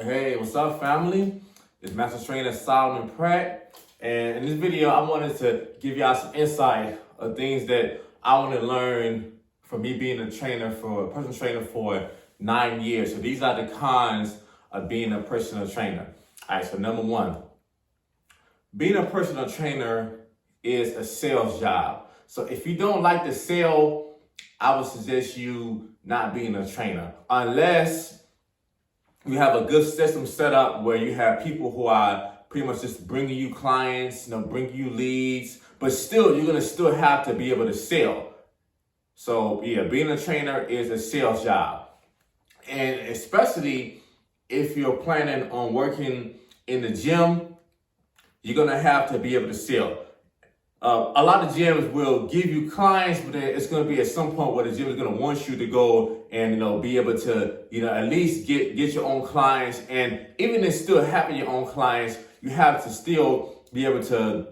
Hey, what's up, family? It's Master Trainer Solomon Pratt, and in this video, I wanted to give y'all some insight of things that I want to learn from me being a personal trainer for 9 years. So these are the cons of being a personal trainer. All right, so number one, being a personal trainer is a sales job. So if you don't like to sell, I would suggest you not being a trainer, unless you have a good system set up where you have people who are pretty much just bringing you clients, bringing you leads, but still, you're gonna still have to be able to sell. So yeah, being a trainer is a sales job. And especially if you're planning on working in the gym, you're gonna have to be able to sell. A lot of gyms will give you clients, but then it's going to be at some point where the gym is going to want you to go and be able to at least get your own clients. And even if still having your own clients, you have to still be able to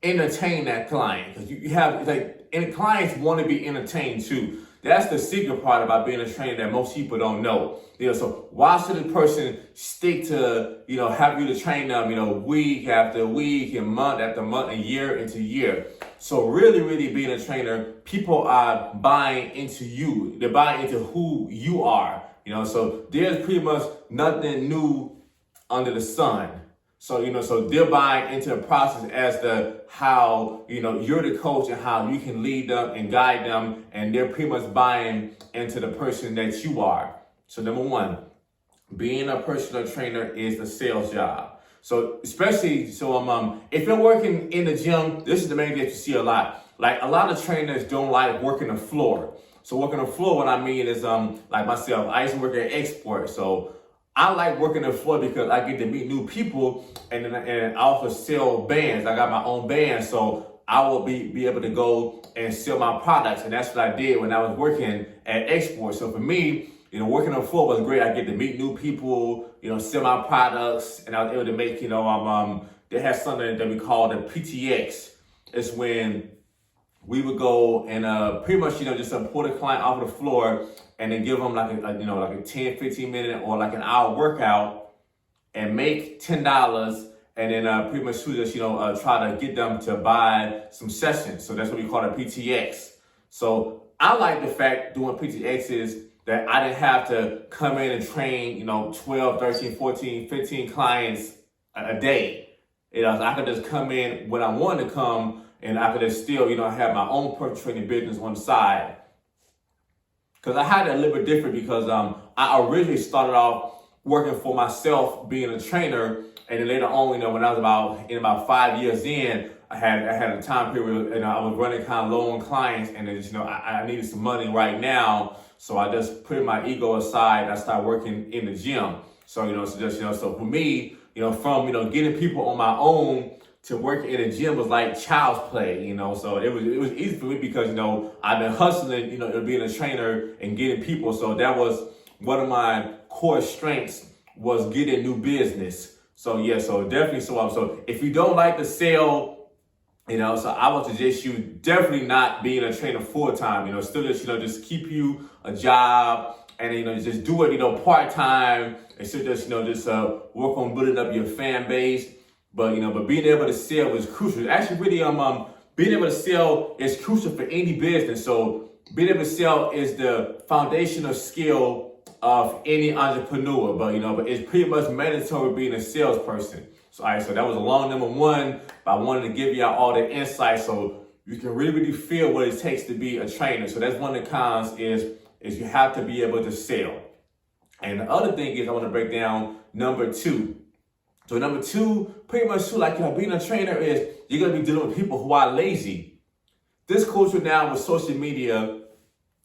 entertain that client, because you have and clients want to be entertained too. That's the secret part about being a trainer that most people don't know. So why should a person stick to, have you to train them, week after week and month after month and year into year? So really being a trainer, people are buying into you. They're buying into who you are, so there's pretty much nothing new under the sun. So, so they're buying into the process as to how, you're the coach and how you can lead them and guide them. And they're pretty much buying into the person that you are. So number one, being a personal trainer is a sales job. So especially, if you're working in the gym, this is the main thing that you see a lot. Like a lot of trainers don't like working the floor. So working the floor, what I mean is, like myself, I used to work at Export. So I like working the floor because I get to meet new people, and I also sell bands. I got my own band, so I will be able to go and sell my products, and that's what I did when I was working at Export. So for me, working the floor was great. I get to meet new people, sell my products, and I was able to make, they had something that we call the PTX. It's when we would go and pretty much, just pull the client off the floor and then give them like a 10, 15 minute or like an hour workout and make $10, and then pretty much just, try to get them to buy some sessions. So that's what we call a PTX. So I like the fact doing PTX is that I didn't have to come in and train, 12, 13, 14, 15 clients a day. I could just come in when I wanted to come, and I could just still, have my own personal training business on the side. Because I had it a little bit different because I originally started off working for myself, being a trainer, and then later on, when I was about 5 years in, I had a time period, and I was running kind of low on clients, and then I needed some money right now, so I just put my ego aside and I started working in the gym. So so for me, from getting people on my own to working in a gym was like child's play, so it was easy for me because, I've been hustling, being a trainer and getting people. So that was one of my core strengths, was getting new business. So yeah, so definitely. So if you don't like to sell, so I would suggest you definitely not being a trainer full time, still just keep you a job and, just do it, part time, and still just work on building up your fan base. But being able to sell is crucial. Actually, really, being able to sell is crucial for any business. So being able to sell is the foundational skill of any entrepreneur. But it's pretty much mandatory being a salesperson. So so that was a long number one. But I wanted to give y'all all the insight so you can really feel what it takes to be a trainer. So that's one of the cons is you have to be able to sell. And the other thing is I want to break down number two. So number two, pretty much too, like being a trainer is you're going to be dealing with people who are lazy. This culture now with social media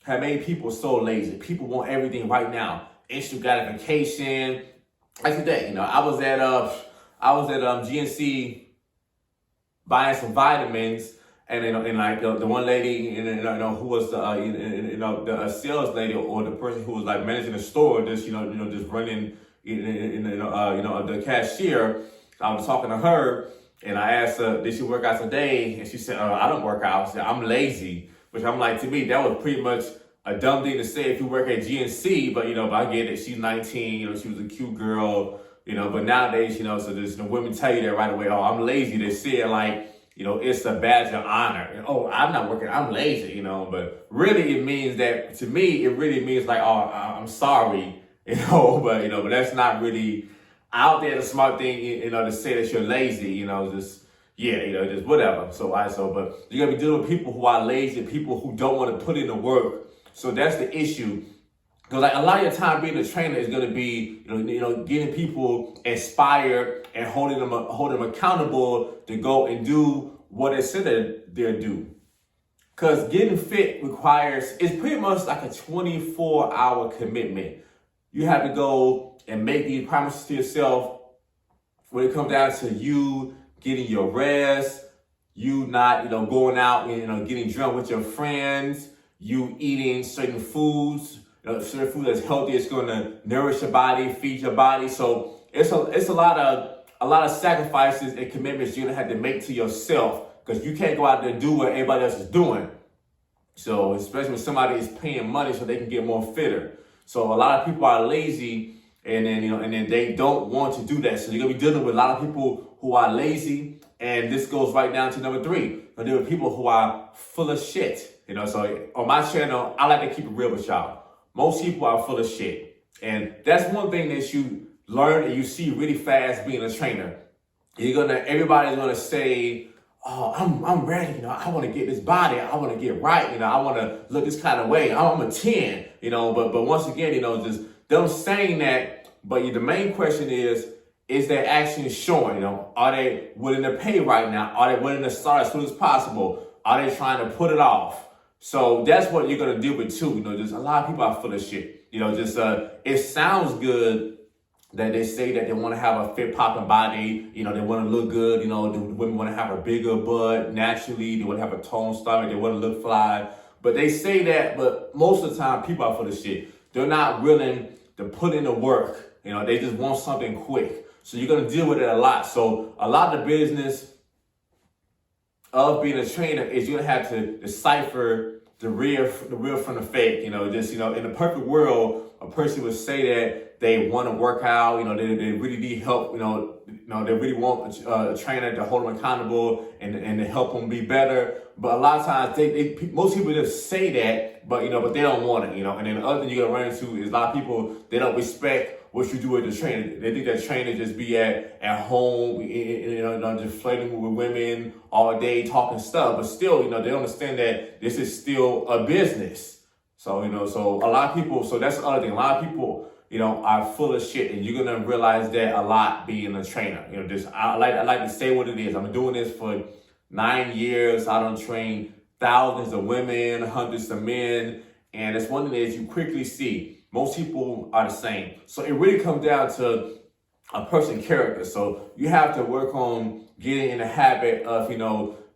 have made people so lazy. People want everything right now. Instant gratification. Like today, I was at GNC buying some vitamins, and the one lady, who was the sales lady or the person who was like managing the store, just just running the cashier. I was talking to her and I asked her, did she work out today? And she said, I don't work out. I said, I'm lazy. Which I'm like, to me, that was pretty much a dumb thing to say if you work at GNC, but but I get it. She's 19, she was a cute girl, but nowadays, so there's women tell you that right away. Oh, I'm lazy. They say it like, it's a badge of honor. Oh, I'm not working. I'm lazy, but really it means that, to me, it really means like, oh, I'm sorry, but that's not really out there the smart thing, to say that you're lazy, just whatever. But you're gonna be dealing with people who are lazy, people who don't want to put in the work. So that's the issue. Because like a lot of your time being a trainer is gonna be, getting people inspired and holding them accountable to go and do what they said that they'll do. Because getting fit it's pretty much like a 24-hour commitment. You have to go and make these promises to yourself when it comes down to you getting your rest, you not, going out and, getting drunk with your friends, you eating certain foods, certain food that's healthy, it's going to nourish your body, feed your body. So it's a lot of sacrifices and commitments you're going to have to make to yourself, because you can't go out there and do what everybody else is doing. So especially when somebody is paying money so they can get more fitter. So a lot of people are lazy, and then they don't want to do that. So you're gonna be dealing with a lot of people who are lazy, and this goes right down to number 3. But there are people who are full of shit. So on my channel, I like to keep it real with y'all. Most people are full of shit, and that's one thing that you learn and you see really fast being a trainer. Everybody's gonna say, oh, I'm ready, I want to get this body, I want to get right, I want to look this kind of way, I'm a 10, but once again, just them saying that, but the main question is their actions showing, are they willing to pay right now? Are they willing to start as soon as possible? Are they trying to put it off? So that's what you're going to deal with too, just a lot of people are full of shit, it sounds good that they say that they want to have a fit popping body, they want to look good, the women want to have a bigger butt naturally, they want to have a toned stomach, they want to look fly. But they say that, but most of the time people are full of shit. They're not willing to put in the work, they just want something quick. So you're going to deal with it a lot. So a lot of the business of being a trainer is you're going to have to decipher the real from the fake, in the perfect world, a person would say that they want to work out, they really need help, they really want a trainer to hold them accountable and to help them be better. But a lot of times, most people just say that, but they don't want it, And then the other thing you're gonna run into is a lot of people, they don't respect what you do as a trainer. They think that trainer just be at home, just flirting with women all day, talking stuff. But still, they don't understand that this is still a business. So, so a lot of people, so that's the other thing. A lot of people, are full of shit, and you're gonna realize that a lot being a trainer. I like to say what it is. I'm doing this for 9 years. I done trained thousands of women, hundreds of men, and it's one thing that you quickly see. Most people are the same. So it really comes down to a person's character. So you have to work on getting in the habit of,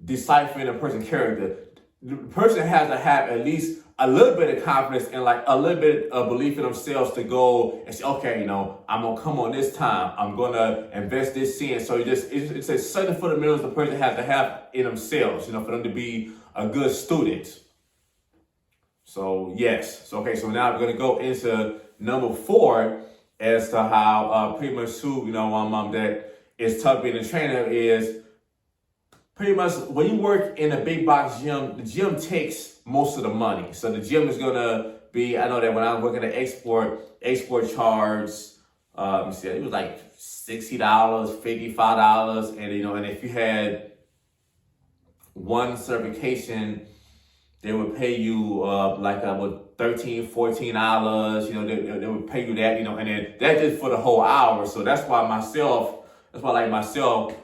deciphering a person's character. The person has to have at least a little bit of confidence and like a little bit of belief in themselves to go and say, okay, I'm gonna come on this time. I'm gonna invest this in. So it's a certain fundamentals the person has to have in themselves, for them to be a good student. So yes. So okay. So now we're gonna go into number 4 as to how pretty much too, that it's tough being a trainer is pretty much when you work in a big box gym, the gym takes most of the money. So the gym is gonna be, I know that when I was working at export charge, let me see, it was like $60, $55, and and if you had one certification, they would pay you like $13, $14. They would pay you that, and then that's just for the whole hour. So that's why myself,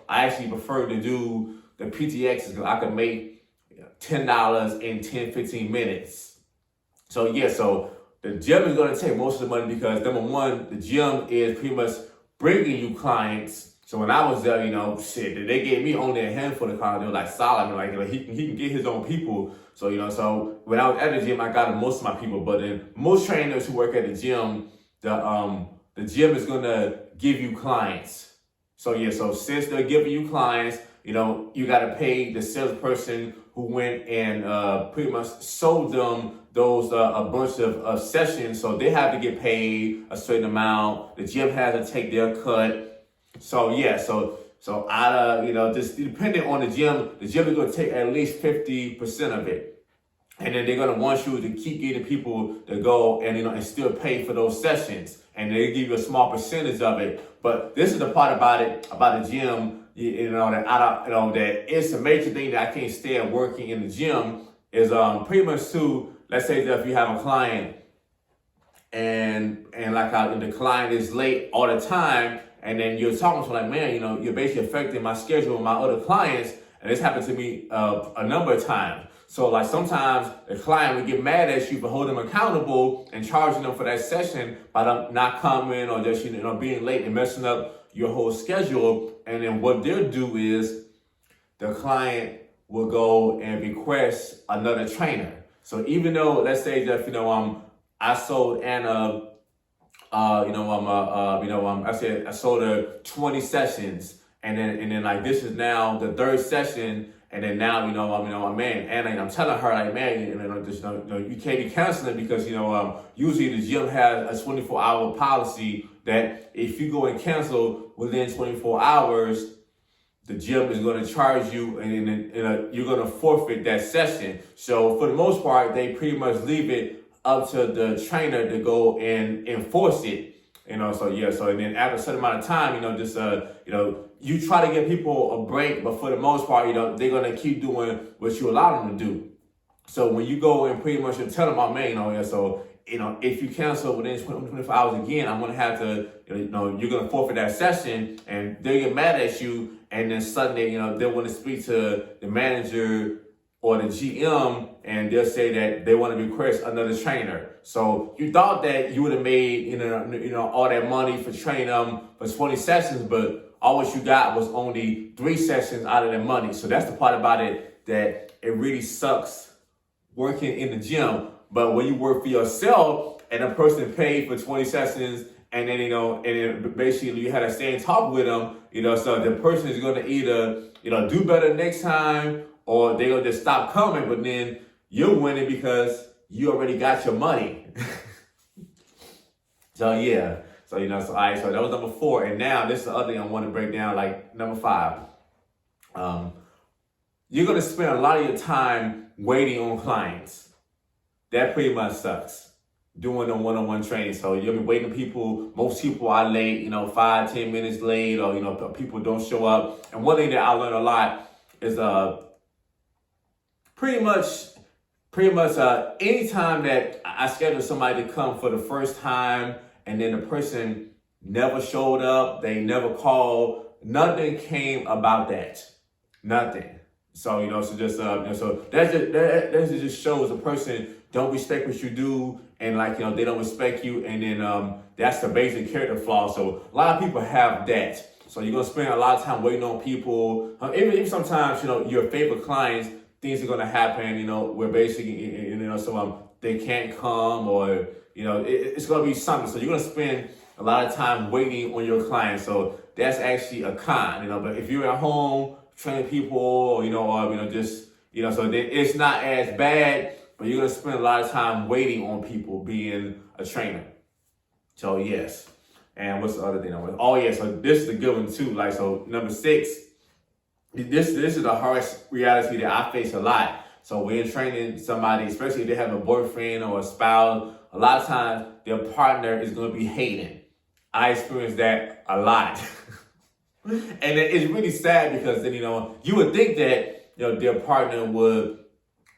I actually prefer to do the PTXs because I could make $10 in 10, 15 minutes. So yeah, so the gym is going to take most of the money because number one, the gym is pretty much bringing you clients. So when I was there, they gave me only a handful of clients. They were like solid, like he can get his own people. So so when I was at the gym, I got most of my people. But then most trainers who work at the gym, the gym is going to give you clients. So yeah, so since they're giving you clients, you got to pay the salesperson who went and pretty much sold them those a bunch of sessions. So they have to get paid a certain amount. The gym has to take their cut. So yeah, so out of, just depending on the gym is going to take at least 50% of it. And then they're going to want you to keep getting people to go and, and still pay for those sessions. And they give you a small percentage of it. But this is the part about the gym, that it's a major thing that I can't stand working in the gym is pretty much to, let's say that if you have a client and like the client is late all the time, and then you're talking to like, man, you're basically affecting my schedule with my other clients. And this happened to me a number of times. So like sometimes the client would get mad at you for holding them accountable and charging them for that session by them not coming or just, being late and messing up your whole schedule. And then what they'll do is the client will go and request another trainer. So even though, let's say that, I sold Anna, I sold her 20 sessions, and then like this is now the third session, and then now man, Anna, I'm telling her like, man, you can't be canceling because usually the gym has a 24-hour policy that if you go and cancel within 24 hours, the gym is going to charge you, and you're going to forfeit that session. So for the most part, they pretty much leave it up to the trainer to go and enforce it, so and then after a certain amount of time, you try to give people a break, but for the most part, they're going to keep doing what you allow them to do. So when you go and pretty much tell them, oh man, if you cancel within 24 hours again, I'm going to have to, you're going to forfeit that session, and they get mad at you, and then suddenly, they want to speak to the manager or the GM, and they'll say that they want to request another trainer. So you thought that you would have made, all that money for training them for 20 sessions, but all what you got was only 3 sessions out of that money. So that's the part about it that it really sucks working in the gym. But when you work for yourself and a person paid for 20 sessions, and then, and then basically you had to stay and talk with them, so the person is going to either, do better next time, or they're going to just stop coming, but then you're winning because you already got your money. So yeah, so all right, so that was number 4. And now this is the other thing I want to break down, like number 5. You're going to spend a lot of your time waiting on clients. That pretty much sucks. Doing the one-on-one training. So you'll be waiting people. Most people are late, 5-10 minutes late, or, people don't show up. And one thing that I learned a lot is, pretty much anytime that I schedule somebody to come for the first time and then the person never showed up, they never called, nothing came about that. Nothing. So, so just, so that just shows a person don't respect what you do, and they don't respect you, and then that's the basic character flaw. So a lot of people have that. So you're going to spend a lot of time waiting on people. Even sometimes, your favorite clients, things are going to happen, where basically, they can't come, or, it's going to be something. So you're going to spend a lot of time waiting on your clients. So that's actually a con, but if you're at home training people, or, so it's not as bad, but you're going to spend a lot of time waiting on people being a trainer. So yes. And what's the other thing? Oh yeah, so this is a good one too. So number 6, this is the harsh reality that I face a lot. So when you're training somebody, especially if they have a boyfriend or a spouse, a lot of times their partner is going to be hating. I experienced that a lot. And it's really sad because then, you would think that, their partner would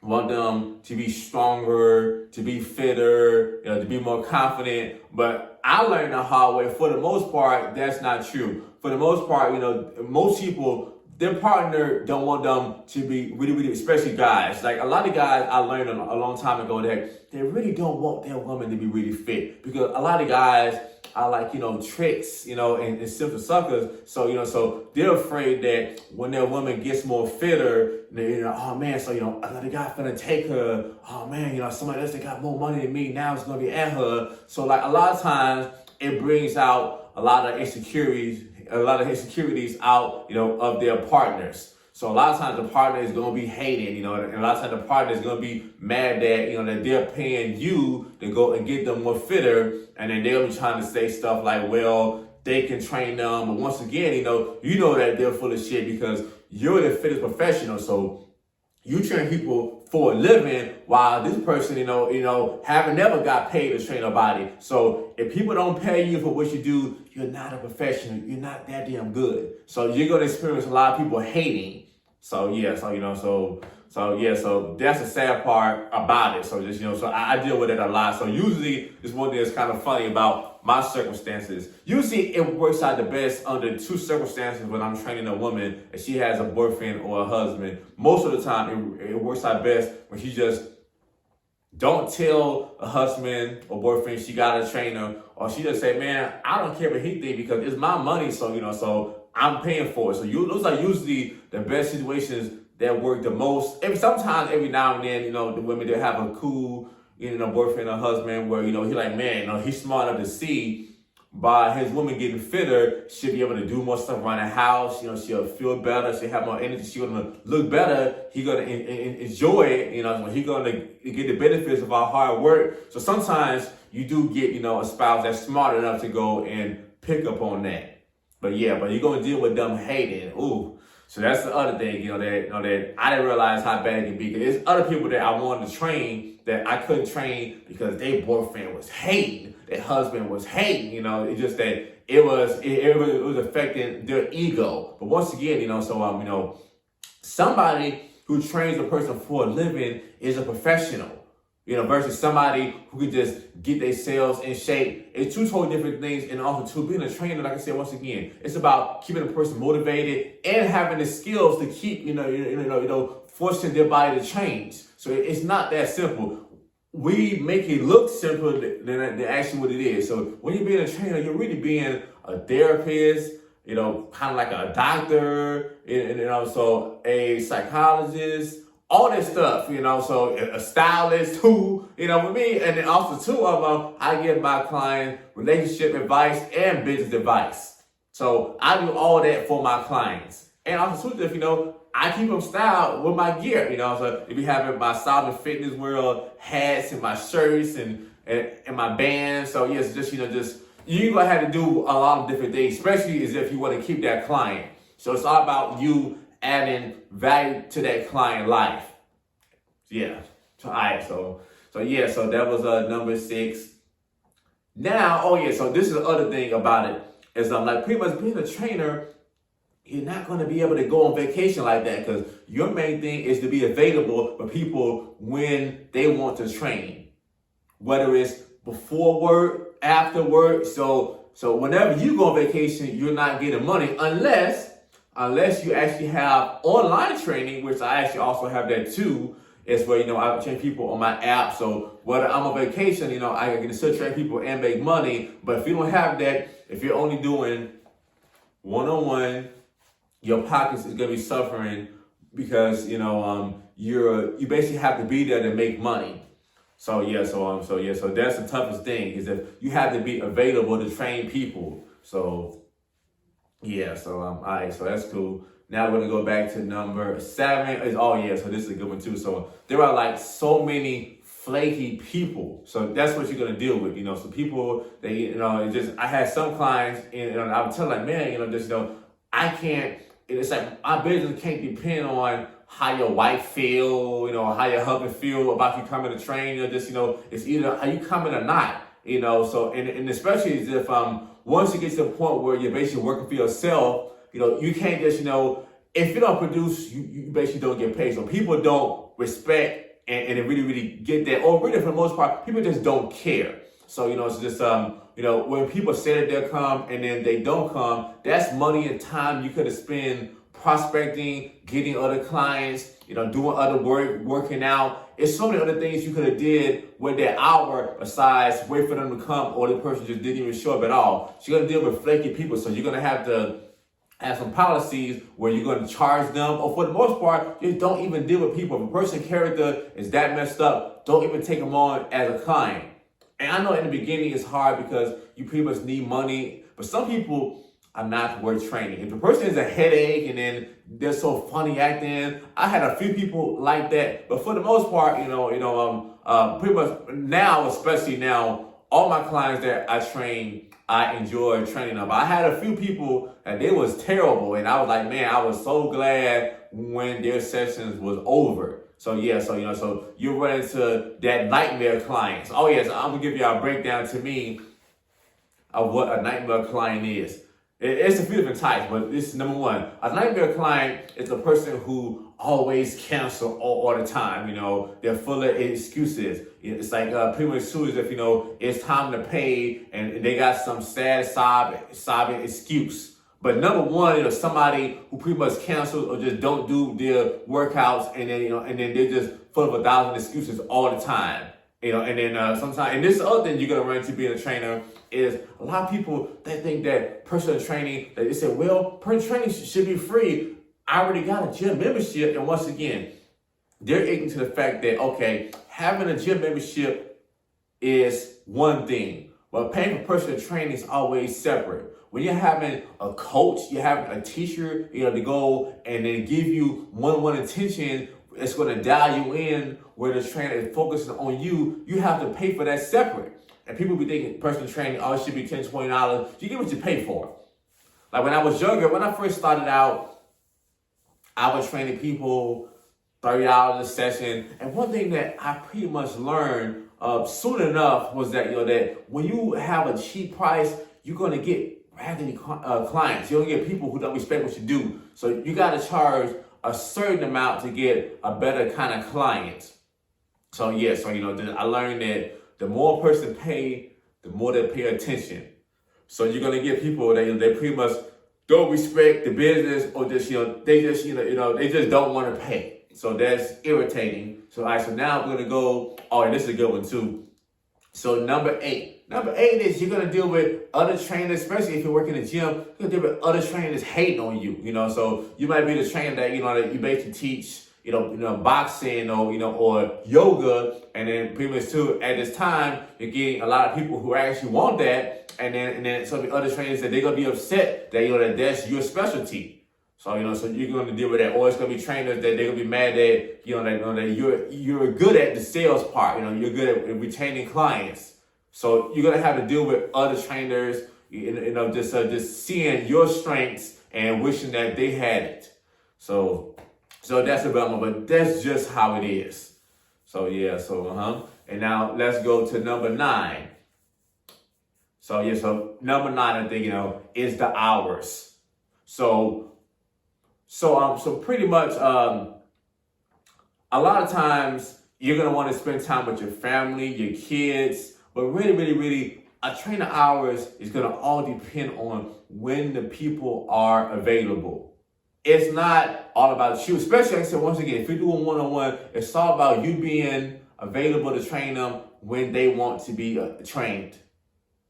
want them to be stronger, to be fitter, to be more confident. But I learned the hard way. For the most part, that's not true. For the most part, most people, their partner don't want them to be really, really, especially guys. Like a lot of guys, I learned a long time ago that they really don't want their woman to be really fit, because a lot of guys are like, tricks, and simple suckers. So, so they're afraid that when their woman gets more fitter, oh man, so, another guy finna take her. Oh man, somebody else that got more money than me now is gonna be at her. So like a lot of times it brings out a lot of insecurities out, of their partners. So a lot of times the partner is going to be hating, and a lot of times the partner is going to be mad that, that they're paying you to go and get them more fitter. And then they'll be trying to say stuff like, well, they can train them. But once again, you know that they're full of shit because you're the fittest professional. So you train people for a living while this person, haven't never got paid to train a body. So if people don't pay you for what you do, you're not a professional. You're not that damn good. So you're going to experience a lot of people hating. So that's the sad part about it. So just, so I deal with it a lot. So usually this one thing that's kind of funny about my circumstances. Usually it works out the best under two circumstances when I'm training a woman and she has a boyfriend or a husband. Most of the time it works out best when she just don't tell a husband or boyfriend she got a trainer, or she just say, man, I don't care what he think because it's my money. So, so I'm paying for it. So those are usually the best situations that work the most. Sometimes every now and then, the women that have a cool, boyfriend or husband where, he like, man, he's smart enough to see by his woman getting fitter, she'll be able to do more stuff around the house. She'll feel better. She'll have more energy. She's going to look better. He's going to enjoy it. He's going to get the benefits of our hard work. So sometimes you do get, a spouse that's smart enough to go and pick up on that. But you're going to deal with them hating. Ooh. So that's the other thing, that I didn't realize how bad it can be. There's other people that I wanted to train that I couldn't train because their boyfriend was hating, their husband was hating. It's just that it was affecting their ego. But once again, somebody who trains a person for a living is a professional. Versus somebody who can just get themselves in shape. It's two totally different things. And also, being a trainer, like I said, once again, it's about keeping a person motivated and having the skills to keep, forcing their body to change. So it's not that simple. We make it look simpler than actually what it is. So when you're being a trainer, you're really being a therapist, kind of like a doctor, and also a psychologist. All this stuff, so a stylist too, with me. And then also two of them, I give my client relationship advice and business advice. So I do all that for my clients. And also too, I keep them styled with my gear, so if you have my Solid Fitness World hats and my shirts and my bands. So yes, just you're going to have to do a lot of different things, especially as if you want to keep that client. So it's all about you adding value to that client life. Yeah. So that was number 6. Now, so this is the other thing about it is like pretty much being a trainer, you're not going to be able to go on vacation like that because your main thing is to be available for people when they want to train, whether it's before work, after work. So whenever you go on vacation, you're not getting money unless you actually have online training, which I actually also have that too. It's where, I train people on my app. So whether I'm on vacation, I can still train people and make money. But if you don't have that, if you're only doing one-on-one, your pockets is going to be suffering because, you basically have to be there to make money. So that's the toughest thing is that you have to be available to train people. All right, so that's cool. Now we're gonna go back to number 7. So this is a good one too. So there are like so many flaky people. So that's what you're gonna deal with, So people, I had some clients, and I would tell like, man, I can't. It's like my business can't depend on how your wife feel, how your husband feel about you coming to train. It's either are you coming or not, So and especially as if once you get to the point where you're basically working for yourself, you can't just, if you don't produce, you basically don't get paid. So people don't respect and really, really get that. Or really, for the most part, people just don't care. So, it's just, when people say that they'll come and then they don't come, that's money and time you could have spent prospecting, getting other clients, doing other work, working out. It's so many other things you could have did with that hour besides wait for them to come or the person just didn't even show up at all. So you're going to deal with flaky people. So you're going to have to have some policies where you're going to charge them, or for the most part, just don't even deal with people. If a person's character is that messed up, don't even take them on as a client. And I know in the beginning it's hard because you pretty much need money, but some people are not worth training. If the person is a headache and then they're so funny acting, I had a few people like that. But for the most part, pretty much now, especially now, all my clients that I train, I enjoy training them. But I had a few people and they was terrible, and I was like, man, I was so glad when their sessions was over. So you run into that nightmare clients. Oh yes, I'm gonna give you a breakdown to me of what a nightmare client is. It's a few different types, but this is number one. A nightmare client is a person who always cancel all the time. They're full of excuses. It's like pretty much too as if it's time to pay and they got some sad sobbing excuse. But number one, somebody who pretty much cancels or just don't do their workouts, and then they're just full of 1,000 excuses all the time. And then sometimes, and this other thing you're gonna run into being a trainer is a lot of people, they think that personal training, they say, well, personal training should be free. I already got a gym membership. And once again, they're ignorant to the fact that, okay, having a gym membership is one thing, but paying for personal training is always separate. When you're having a coach, you're having a teacher, to go and then give you one-on-one attention, it's going to dial you in where the trainer is focusing on you. You have to pay for that separate. And people be thinking personal training, it should be $10, $20. You get what you pay for. Like when I was younger, when I first started out, I was training people $30 a session. And one thing that I pretty much learned soon enough was that, that when you have a cheap price, you're going to get raggedy clients. You're going to get people who don't respect what you do. So you got to charge a certain amount to get a better kind of client. So I learned that the more a person pay, the more they pay attention. So you're gonna get people that they pretty much don't respect the business, or just they just don't want to pay. So that's irritating. So so now we're gonna go. Oh, and this is a good one too. So number 8. Number 8 is you're gonna deal with other trainers, especially if you're working in the gym. You're gonna deal with other trainers hating on you. So you might be the trainer that that you basically teach boxing or yoga, and then pretty much too at this time you're getting a lot of people who actually want that, and then some of the other trainers that they're gonna be upset that that that's your specialty. So so you're gonna deal with that, or it's gonna be trainers that they're gonna be mad that that you're good at the sales part. You're good at retaining clients. So you're gonna have to deal with other trainers, just seeing your strengths and wishing that they had it. So that's about but that's just how it is. And now let's go to number 9. So number 9, I think, is the hours. So pretty much, a lot of times you're going to want to spend time with your family, your kids, but really, a trainer hours is going to all depend on when the people are available. It's not all about you, especially, like I said, once again, if you're doing one-on-one, it's all about you being available to train them when they want to be trained.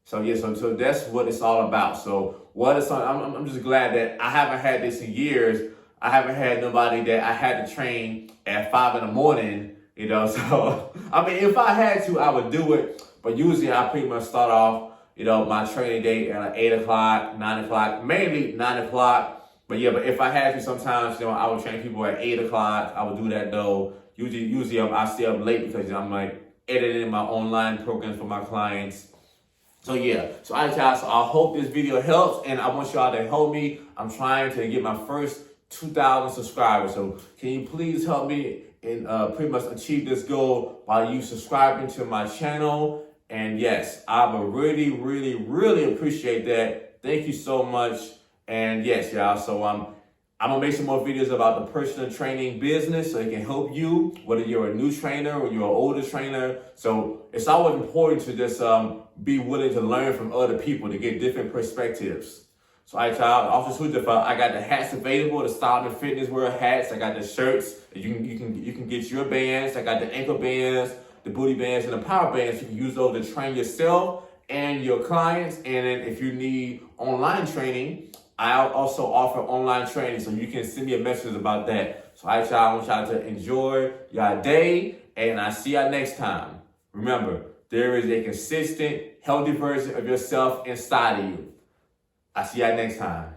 So that's what it's all about. So I'm just glad that I haven't had this in years. I haven't had nobody that I had to train at 5 a.m, So, if I had to, I would do it. But usually I pretty much start off, my training day at 8 o'clock, 9 o'clock, mainly 9 o'clock. But if I had to, sometimes, I would train people at 8 o'clock. I would do that though. Usually I stay up late because I'm like editing my online programs for my clients. So I hope this video helps, and I want y'all to help me. I'm trying to get my first 2,000 subscribers. So can you please help me and pretty much achieve this goal by you subscribing to my channel? And yes, I would really appreciate that. Thank you so much. And yes, y'all, so I'm gonna make some more videos about the personal training business so it can help you, whether you're a new trainer or you're an older trainer. So it's always important to just be willing to learn from other people to get different perspectives. So y'all, also too, I got the hats available, the Style and Fitness World hats. I got the shirts. You can get your bands. I got the ankle bands, the booty bands, and the power bands. You can use those to train yourself and your clients. And then if you need online training, I also offer online training, so you can send me a message about that. So I want y'all to enjoy your day, and I see y'all next time. Remember, there is a consistent, healthy version of yourself inside of you. I'll see y'all next time.